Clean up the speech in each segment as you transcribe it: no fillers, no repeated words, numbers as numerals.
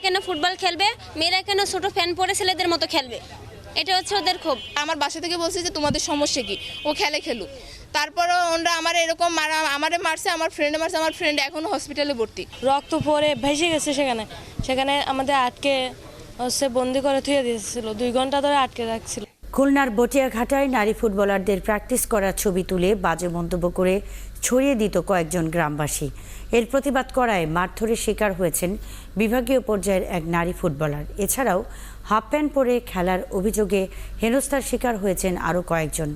কেন ফুটবল খেলবে, মেয়েরা কেন ছোট ফ্যান পরে ছেলেদের মতো খেলবে, এটা হচ্ছে ওদের ক্ষোভ। আমার বাসা থেকে বলছে যে তোমাদের সমস্যা কি, ও খেলুক। তারপরও ওরা আমার এরকম আমারে মারছে, আমার ফ্রেন্ডে মারছে, আমার ফ্রেন্ড এখনো হসপিটালে ভর্তি। রক্ত পরে ভেসে গেছে, সেখানে আমাদের আটকে বন্দি করে থুয়ে দিয়েছিল, 2 ঘন্টা ধরে আটকে রাখছিল। খুলনার বটিয়াঘাটায় নারী ফুটবলারদের প্র্যাকটিস করার ছবি তুলে বাজে মন্তব্য করে ছড়িয়ে দিত কয়েকজন গ্রামবাসী। এর প্রতিবাদ করায় মারধরের শিকার হয়েছেন বিভাগীয় পর্যায়ের এক নারী ফুটবলার। এছাড়াও হাফ প্যান্ট পরে খেলার অভিযোগে হেনস্থার শিকার হয়েছেন আরও কয়েকজন।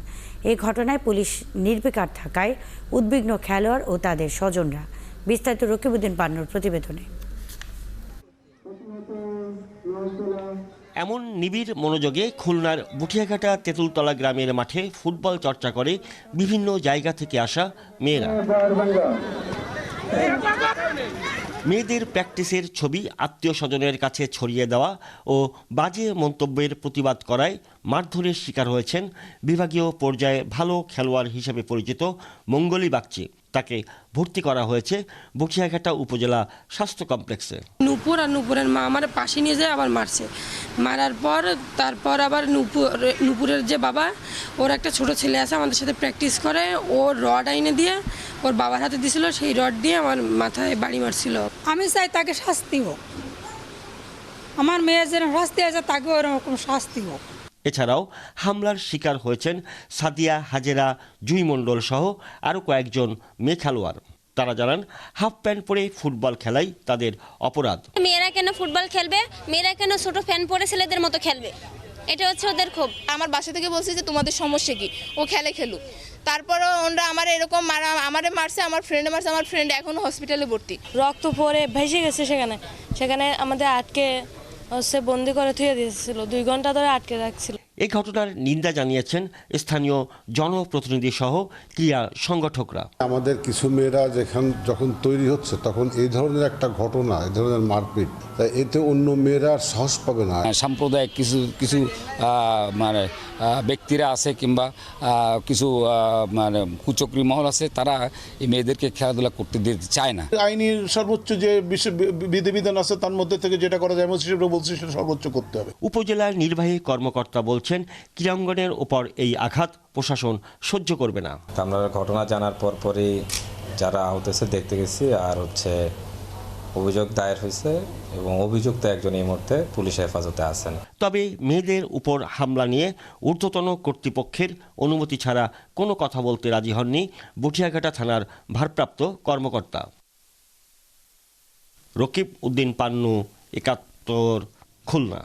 এই ঘটনায় পুলিশ নির্বিকার থাকায় উদ্বিগ্ন খেলোয়াড় ও তাদের স্বজনরা। বিস্তারিত রকিবউদ্দিন পান্নুর প্রতিবেদনে। এমন নিবিড় মনোযোগে খুলনার বুটিয়াঘাটা তেঁতুলতলা গ্রামের মাঠে ফুটবল চর্চা করে বিভিন্ন জায়গা থেকে আসা মেয়েরা। মেয়েদের প্র্যাকটিসের ছবি আত্মীয় স্বজনের কাছে ছড়িয়ে দেওয়া ও বাজে মন্তব্যের প্রতিবাদ করায় মারধরের শিকার হয়েছেন বিভাগীয় পর্যায়ে ভালো খেলোয়াড় হিসেবে পরিচিত মঙ্গলী বাগচি। তাকে ভর্তি করা হয়েছে বটিয়াঘাটা উপজেলা স্বাস্থ্য কমপ্লেক্সে। নুপুরের মা আমার পাশে নিয়ে যায়, আবার মারছে। মারার পর তারপর আবার নুপুরের যে বাবা, ওর একটা ছোট ছেলে আছে, আমাদের সাথে প্র্যাকটিস করে, ও রড আইনে দিয়ে ওর বাবার হাতে দিছিল, সেই রড দিয়ে আমার মাথায় বাড়ি মারছিল। আমি চাই তাকে শাস্তি হোক, আমার মেয়ের যেন শাস্তি আছে তাকে ওরকম শাস্তি হোক। এছাড়াও হামলার শিকার হয়েছেন সাদিয়া, হাজেরা, জুই মণ্ডল সহ আরও কয়েকজন মেয়ে খেলোয়াড়। তারা জানান হাফ প্যান্ট পরে ফুটবল খেলাই তাদের অপরাধ। মেয়েরা কেন ফুটবল খেলবে, মেয়েরা কেন ছোট ফ্যান পরে ছেলেদের মতো খেলবে, এটা হচ্ছে ওদের ক্ষোভ। আমার বাসা থেকে বলছে যে তোমাদের সমস্যা কি, ও খেলুক। তারপরও ওরা আমার এরকম আমারে মারছে, আমার ফ্রেন্ডে মারছে, আমার ফ্রেন্ড এখনো হসপিটালে ভর্তি। রক্ত পরে ভেসে গেছে, সেখানে আমাদের আটকে বন্দি করে থুয়ে দিয়েছিল, 2 ঘন্টা ধরে আটকে রাখছিল। এই ঘটনার নিন্দা জানিয়েছেন স্থানীয় জনপ্রতিনিধি সহ ক্রীড়া সংগঠকরা। আমাদের কিছু মেয়েরা যখন তৈরি হচ্ছে, তখন এই ধরনের একটা ঘটনা, এই ধরনের মারপিট, তাই এতে অন্য মেয়েরা সাহস পাবে না। সাম্প্রদায়িক কিছু মানে ব্যক্তিরা আছে, কিংবা কিছু মানে কুচক্রী মহল আছে, তারা এই মেয়েদেরকে খেলাধুলা করতে দিতে চায় না। আইনের সর্বোচ্চ যে বিধিবিধান আছে তার মধ্যে থেকে যেটা করা যায়, সেটা বলছে সেটা সর্বোচ্চ করতে হবে। উপজেলার নির্বাহী কর্মকর্তা বলছেন ক্রীড়াঙ্গনের উপর এই আঘাত প্রশাসন সহ্য করবে না। আমরা ঘটনা জানার পরই যারা আহত হয়েছে দেখতে গেছি, আর অভিযোগ দায়ের হয়েছে এবং অভিযুক্ত একজন এই মুহূর্তে পুলিশ হেফাজতে আছেন। তবে মেয়েদের উপর হামলা নিয়ে ঊর্ধ্বতন কর্তৃপক্ষের অনুমতি ছাড়া কোনো কথা বলতে রাজি হননি বটিয়াঘাটা থানার ভারপ্রাপ্ত কর্মকর্তা। রকিবউদ্দিন পান্নু, ৭১, খুলনা।